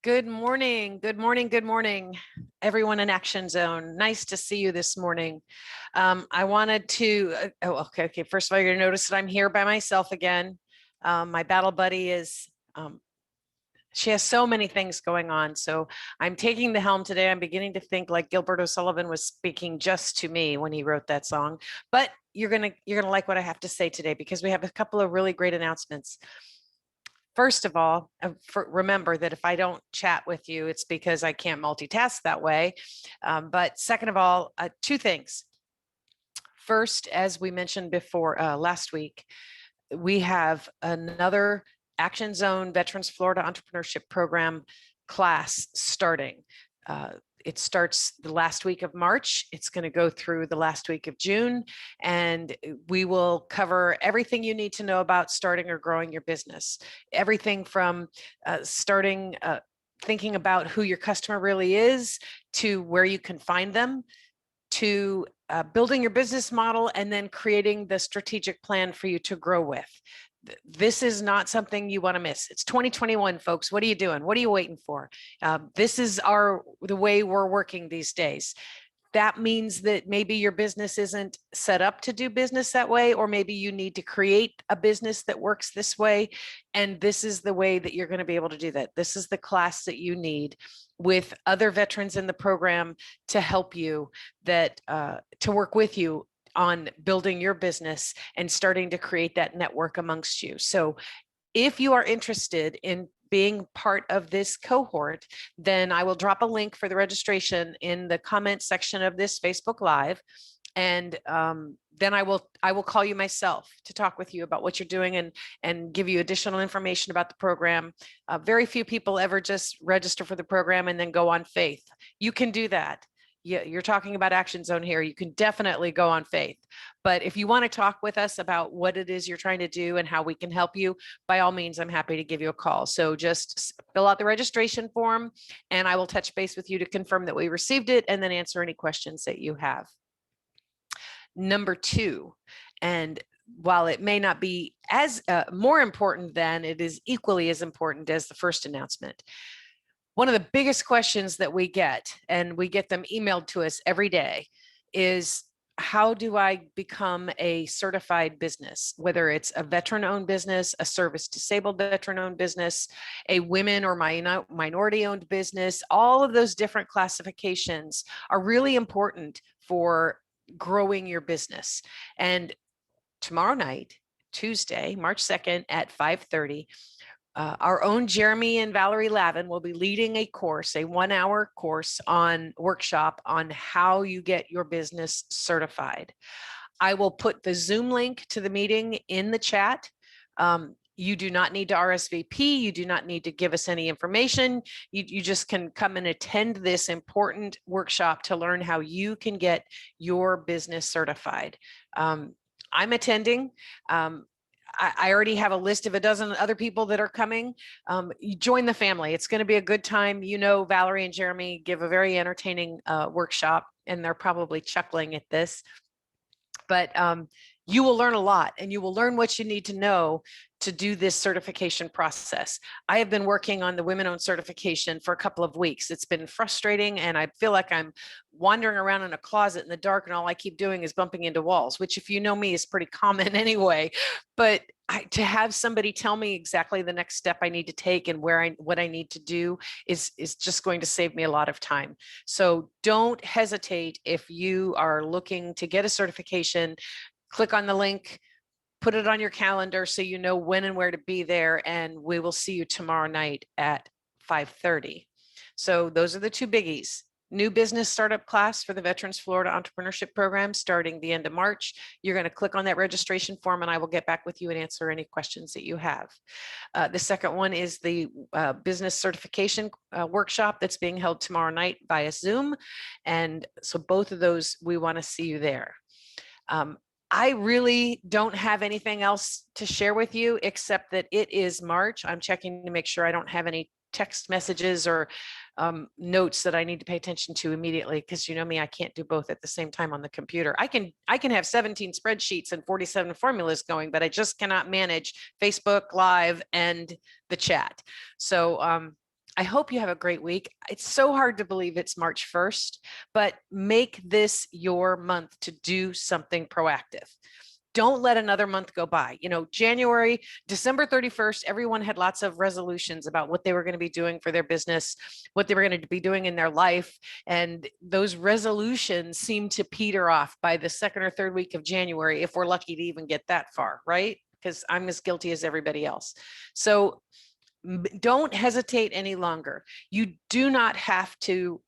Good morning. Good morning. Good morning, everyone in Action Zone. Nice to see you this morning. I wanted to, okay. First of all, you're going to notice that I'm here by myself again. My battle buddy is, she has so many things going on. So I'm taking the helm today. I'm beginning to think like Gilbert O'Sullivan was speaking just to me when he wrote that song. But you're going to like what I have to say today because we have a couple of really great announcements. First of all, remember that if I don't chat with you, it's because I can't multitask that way. But second of all, two things. First, as we mentioned before last week, we have another Action Zone Veterans Florida Entrepreneurship Program class starting. It starts the last week of March. It's going to go through the last week of June, and we will cover everything you need to know about starting or growing your business. Everything from thinking about who your customer really is, to where you can find them, to building your business model, and then creating the strategic plan for you to grow with. This is not something you want to miss. It's 2021, folks. What are you doing? What are you waiting for? This is the way we're working these days. That means that maybe your business isn't set up to do business that way, or maybe you need to create a business that works this way. And this is the way that you're going to be able to do that. This is the class that you need with other veterans in the program to help you, to work with you on building your business and starting to create that network amongst you. So if you are interested in being part of this cohort, then I will drop a link for the registration in the comment section of this Facebook Live. And then I will call you myself to talk with you about what you're doing and give you additional information about the program. Very few people ever just register for the program and then go on faith. You can do that. Yeah, you're talking about Action Zone here. You can definitely go on faith. But if you want to talk with us about what it is you're trying to do and how we can help you, by all means, I'm happy to give you a call. So just fill out the registration form and I will touch base with you to confirm that we received it and then answer any questions that you have. Number two, and while it may not be as more important than, it is equally as important as the first announcement. One of the biggest questions that we get, and we get them emailed to us every day, is how do I become a certified business, whether it's a veteran-owned business, a service-disabled veteran-owned business, a women or minority-owned business. All of those different classifications are really important for growing your business. And tomorrow night, Tuesday, March 2nd at 5:30, our own Jeremy and Valerie Lavin will be leading a course, a 1-hour course workshop on how you get your business certified. I will put the Zoom link to the meeting in the chat. You do not need to RSVP. You do not need to give us any information. You just can come and attend this important workshop to learn how you can get your business certified. I'm attending. I already have a list of a dozen other people that are coming. You join the family. It's going to be a good time. You know, Valerie and Jeremy give a very entertaining workshop, and they're probably chuckling at this. But you will learn a lot, and you will learn what you need to know to do this certification process. I have been working on the women-owned certification for a couple of weeks. It's been frustrating, and I feel like I'm wandering around in a closet in the dark, and all I keep doing is bumping into walls, which, if you know me, is pretty common anyway. But to have somebody tell me exactly the next step I need to take and what I need to do is just going to save me a lot of time. So don't hesitate if you are looking to get a certification. Click on the link, put it on your calendar so you know when and where to be there, and we will see you tomorrow night at 5:30. So those are the two biggies. New business startup class for the Veterans Florida Entrepreneurship Program starting the end of March. You're going to click on that registration form and I will get back with you and answer any questions that you have. The second one is the business certification workshop that's being held tomorrow night via Zoom. And so both of those, we want to see you there. I really don't have anything else to share with you except that it is March. I'm checking to make sure I don't have any text messages or notes that I need to pay attention to immediately, because you know me, I can't do both at the same time on the computer. I can have 17 spreadsheets and 47 formulas going, but I just cannot manage Facebook Live and the chat. So I hope you have a great week. It's so hard to believe it's March 1st, but make this your month to do something proactive. Don't let another month go by. January, December 31st, everyone had lots of resolutions about what they were going to be doing for their business, what they were going to be doing in their life. And those resolutions seem to peter off by the second or third week of January, if we're lucky to even get that far, right? Because I'm as guilty as everybody else. So don't hesitate any longer. You do not have to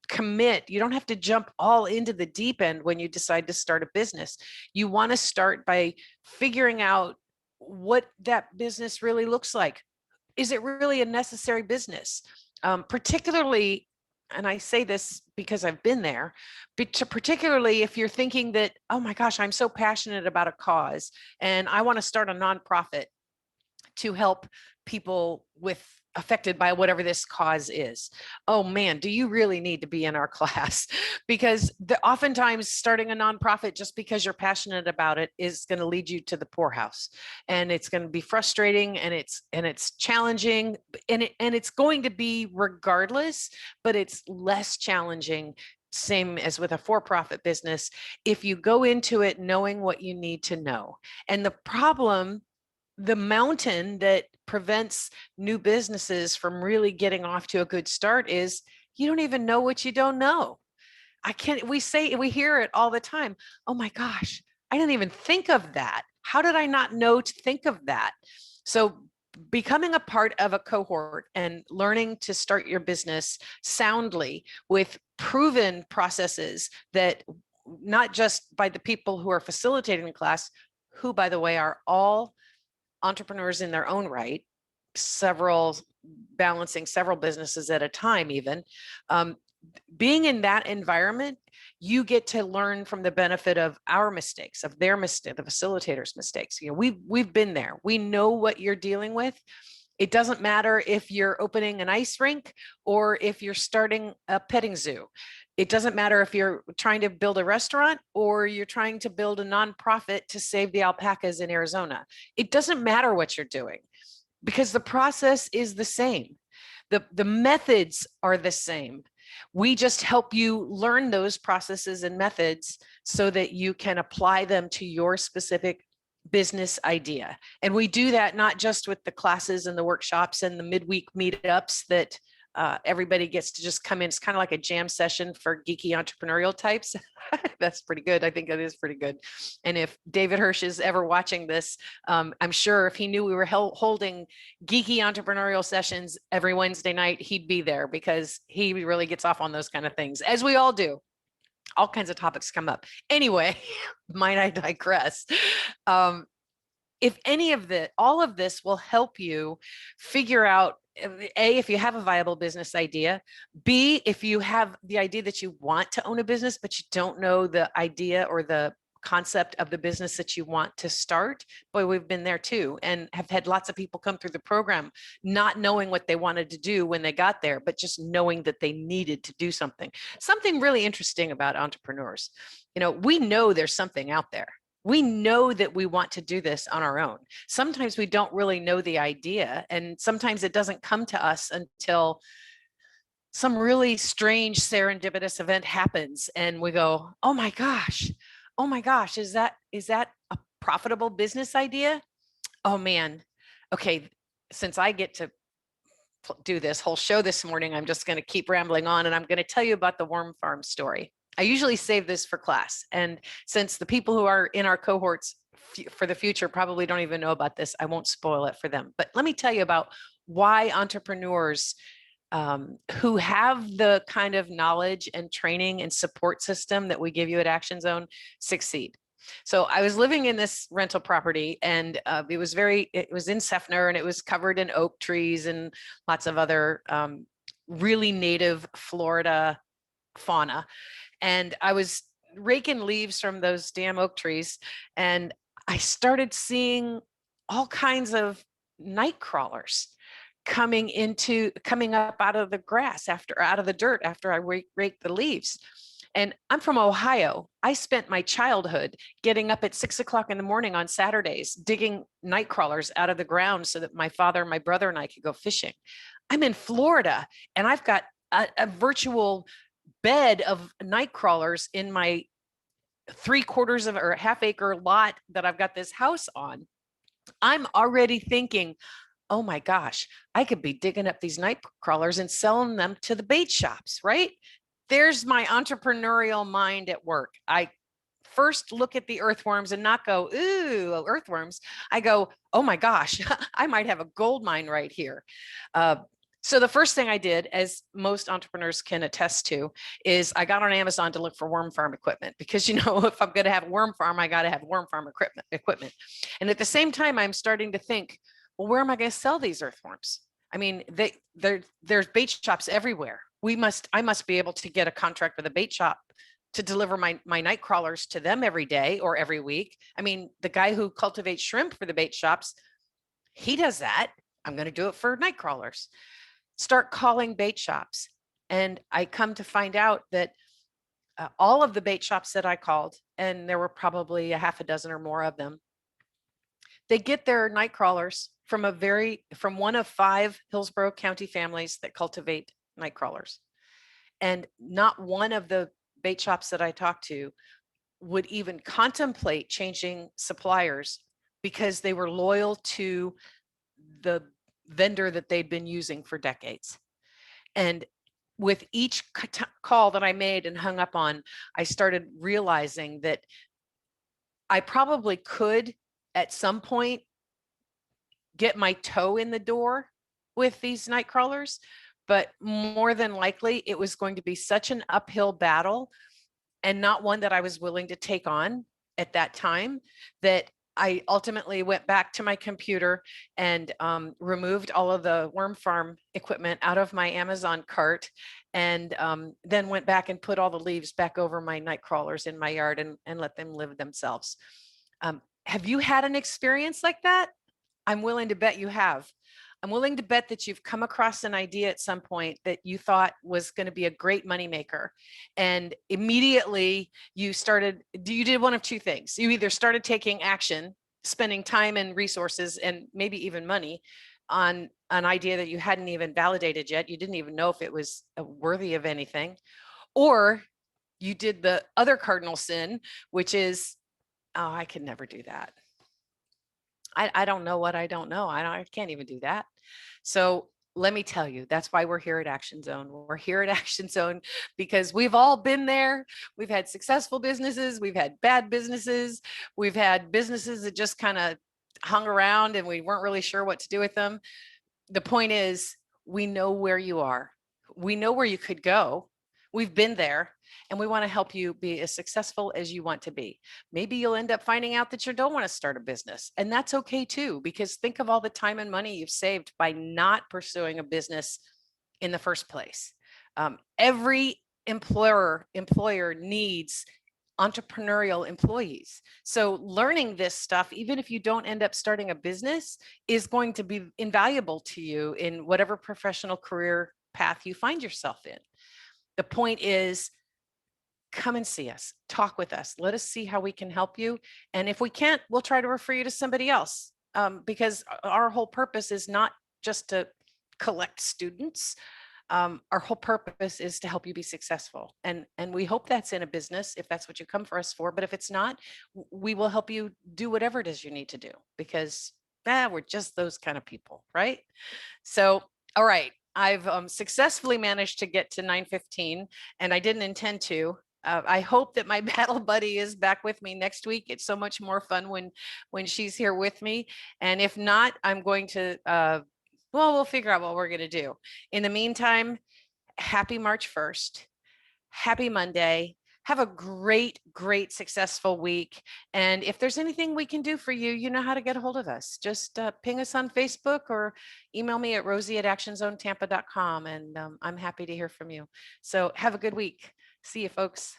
commit. You don't have to jump all into the deep end when you decide to start a business. You want to start by figuring out what that business really looks like. Is it really a necessary business? Particularly, and I say this because I've been there, but particularly if you're thinking that, oh my gosh, I'm so passionate about a cause and I want to start a nonprofit to help people affected by whatever this cause is. Oh man, do you really need to be in our class? Because oftentimes starting a nonprofit just because you're passionate about it is going to lead you to the poorhouse, and it's going to be frustrating, and it's challenging, and it's going to be regardless, but it's less challenging, same as with a for-profit business, if you go into it knowing what you need to know. And the mountain that prevents new businesses from really getting off to a good start is you don't even know what you don't know. We hear it all the time. Oh my gosh, I didn't even think of that. How did I not know to think of that? So becoming a part of a cohort and learning to start your business soundly with proven processes that not just by the people who are facilitating the class, who, by the way, are all entrepreneurs in their own right, balancing several businesses at a time, even being in that environment, you get to learn from the benefit of our mistakes, of their mistake, the facilitators' mistakes. We've been there. We know what you're dealing with. It doesn't matter if you're opening an ice rink or if you're starting a petting zoo. It doesn't matter if you're trying to build a restaurant or you're trying to build a nonprofit to save the alpacas in Arizona. It doesn't matter what you're doing because the process is the same. The methods are the same. We just help you learn those processes and methods so that you can apply them to your specific business idea. And we do that not just with the classes and the workshops and the midweek meetups that everybody gets to just come in. It's kind of like a jam session for geeky entrepreneurial types. That's pretty good. I think it is pretty good. And if David Hirsch is ever watching this, I'm sure if he knew we were holding geeky entrepreneurial sessions every Wednesday night, he'd be there because he really gets off on those kind of things, as we all do. All kinds of topics come up. Anyway, might I digress? If all of this will help you figure out, A, if you have a viable business idea, B, if you have the idea that you want to own a business, but you don't know the idea or the concept of the business that you want to start. Boy, we've been there too, and have had lots of people come through the program not knowing what they wanted to do when they got there, but just knowing that they needed to do something really interesting about entrepreneurs. We know there's something out there. We know that we want to do this on our own. Sometimes we don't really know the idea, and sometimes it doesn't come to us until some really strange serendipitous event happens and we go, oh my gosh, is that a profitable business idea? Oh man. Okay, since I get to do this whole show this morning, I'm just going to keep rambling on, and I'm going to tell you about the worm farm story. I usually save this for class. And since the people who are in our cohorts for the future probably don't even know about this, I won't spoil it for them. But let me tell you about why entrepreneurs who have the kind of knowledge and training and support system that we give you at Action Zone succeed. So I was living in this rental property, and it was in Seffner, and it was covered in oak trees and lots of other really native Florida fauna. And I was raking leaves from those damn oak trees, and I started seeing all kinds of night crawlers coming up out of the grass out of the dirt after I raked the leaves. And I'm from Ohio. I spent my childhood getting up at 6 o'clock in the morning on Saturdays, digging night crawlers out of the ground so that my father, my brother, and I could go fishing. I'm in Florida and I've got a virtual bed of night crawlers in my 3/4 of or half acre lot that I've got this house on. I'm already thinking, oh my gosh, I could be digging up these night crawlers and selling them to the bait shops, right? There's my entrepreneurial mind at work. I first look at the earthworms and not go, ooh, earthworms. I go, oh my gosh, I might have a gold mine right here. Uh, so the first thing I did, as most entrepreneurs can attest to, is I got on Amazon to look for worm farm equipment because, if I'm going to have a worm farm, I got to have worm farm equipment. And at the same time, I'm starting to think, well, where am I going to sell these earthworms? I mean, there's bait shops everywhere. I must be able to get a contract with a bait shop to deliver my night crawlers to them every day or every week. I mean, the guy who cultivates shrimp for the bait shops, he does that. I'm going to do it for night crawlers. Start calling bait shops. And I come to find out that all of the bait shops that I called, and there were probably a half a dozen or more of them, they get their night crawlers from one of 5 Hillsborough County families that cultivate night crawlers. And not one of the bait shops that I talked to would even contemplate changing suppliers because they were loyal to the vendor that they'd been using for decades. And with each call that I made and hung up on, I started realizing that I probably could at some point get my toe in the door with these night crawlers, but more than likely it was going to be such an uphill battle and not one that I was willing to take on at that time that I ultimately went back to my computer and removed all of the worm farm equipment out of my Amazon cart, and then went back and put all the leaves back over my night crawlers in my yard and let them live themselves. Have you had an experience like that? I'm willing to bet you have. I'm willing to bet that you've come across an idea at some point that you thought was going to be a great moneymaker. And immediately you did one of two things. You either started taking action, spending time and resources and maybe even money on an idea that you hadn't even validated yet. You didn't even know if it was worthy of anything. Or you did the other cardinal sin, which is, oh, I could never do that. I don't know what I don't know. I can't even do that. So let me tell you, that's why we're here at Action Zone. We're here at Action Zone because we've all been there. We've had successful businesses. We've had bad businesses. We've had businesses that just kind of hung around and we weren't really sure what to do with them. The point is, we know where you are. We know where you could go. We've been there and we want to help you be as successful as you want to be. Maybe you'll end up finding out that you don't want to start a business, and that's okay too, because think of all the time and money you've saved by not pursuing a business in the first place. Every employer needs entrepreneurial employees. So learning this stuff, even if you don't end up starting a business, is going to be invaluable to you in whatever professional career path you find yourself in. The point is, come and see us, talk with us, let us see how we can help you. And if we can't, we'll try to refer you to somebody else, because our whole purpose is not just to collect students. Our whole purpose is to help you be successful. And we hope that's in a business if that's what you come for us for. But if it's not, we will help you do whatever it is you need to do, because we're just those kind of people, right? So, all right. I've successfully managed to get to 9:15, and I didn't intend to. I hope that my battle buddy is back with me next week. It's so much more fun when she's here with me. And if not, I'm going to, well, we'll figure out what we're going to do. In the meantime, happy March 1st. Happy Monday. Have a great, great, successful week. And if there's anything we can do for you, you know how to get a hold of us. Just ping us on Facebook or email me at rosie@actionzonetampa.com. And I'm happy to hear from you. So have a good week. See you, folks.